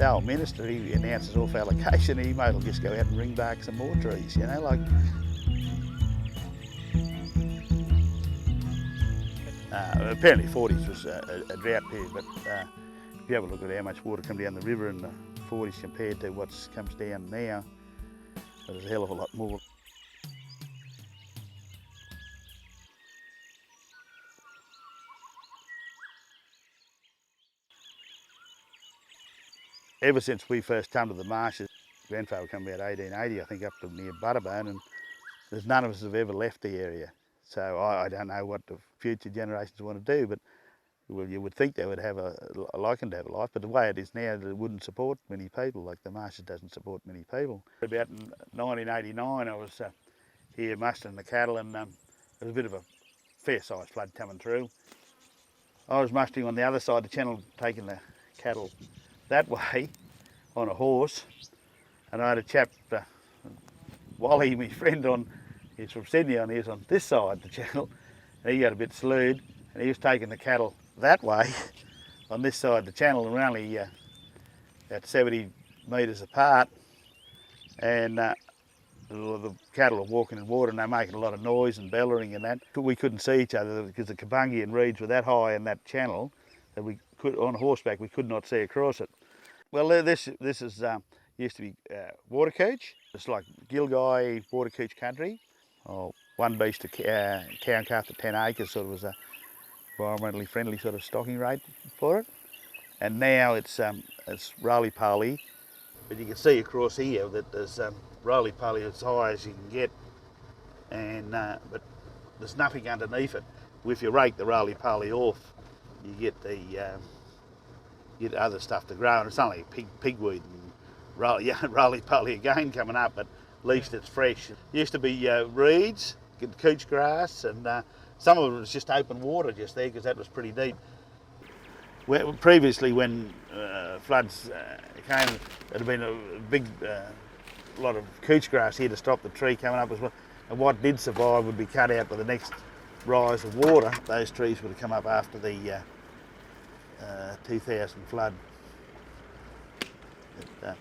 the old minister, he announces off allocation, he might as well just go out and ring bark some more trees, you know, like. Apparently 40s was a drought period, but if you have a look at how much water come down the river in the 40s compared to what comes down now, there's a hell of a lot more. Ever since we first come to the marshes, grandfather come about 1880, I think, up to near Butterbone, and there's none of us have ever left the area. So I don't know what the future generations want to do, but well, you would think they would have a liking to have a life, but the way it is now, it wouldn't support many people, like the marshes doesn't support many people. About in 1989, I was here mustering the cattle, and there was a bit of a fair-sized flood coming through. I was mustering on the other side of the channel, taking the cattle that way on a horse, and I had a chap, Wally, my friend, he's from Sydney, and he was on this side of the channel, and he got a bit slurred, and he was taking the cattle that way on this side of the channel, and we're only about 70 metres apart, and the cattle are walking in water and they're making a lot of noise and bellowing and that. We couldn't see each other because the kabungi and reeds were that high in that channel that we could, on horseback, we could not see across it. Well, this is used to be water cooch. It's like Gilgai water cooch country. Oh, one beast a cow and calf to 10 acres sort of was a environmentally friendly sort of stocking rate for it. And now it's roly-poly, but you can see across here that there's roly-poly as high as you can get, and but there's nothing underneath it. If you rake the roly-poly off, you get other stuff to grow, and it's only pigweed and roly-poly again coming up, but at least it's fresh. It used to be reeds, couch grass, and some of it was just open water just there because that was pretty deep. Previously, when floods came, it had been a big lot of couch grass here to stop the tree coming up as well. And what did survive would be cut out by the next rise of water. Those trees would have come up after the 2000 flood. But,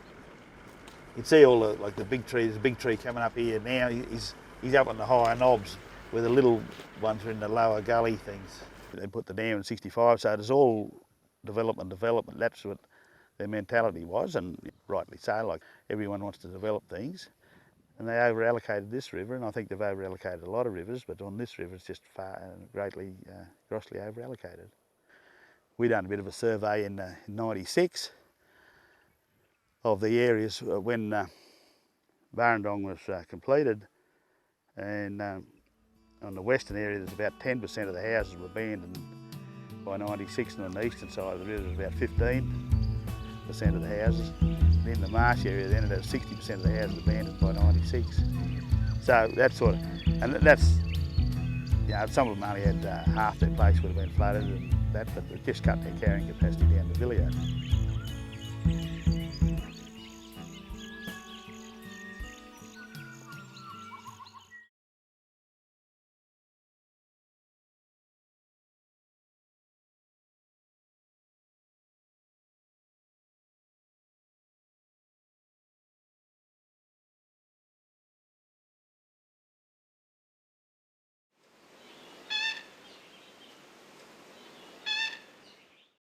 you can see all the big trees. There's a big tree coming up here now. He's up on the higher knobs, where the little ones are in the lower gully things. They put the dam in 65, so it's all development. That's what their mentality was, and rightly so. Like, everyone wants to develop things, and they over-allocated this river, and I think they've over-allocated a lot of rivers, but on this river it's just grossly over-allocated. We done a bit of a survey in '96 of the areas when Burrendong was completed, and on the western area there's about 10% of the houses were abandoned by '96, and on the eastern side of the river there's about 15% of the houses. And in the marsh area then about 60% of the houses abandoned by '96. So that sort of, and that's, you know, some of them only had half their place would have been flooded and that, but it just cut their carrying capacity down to Villiers.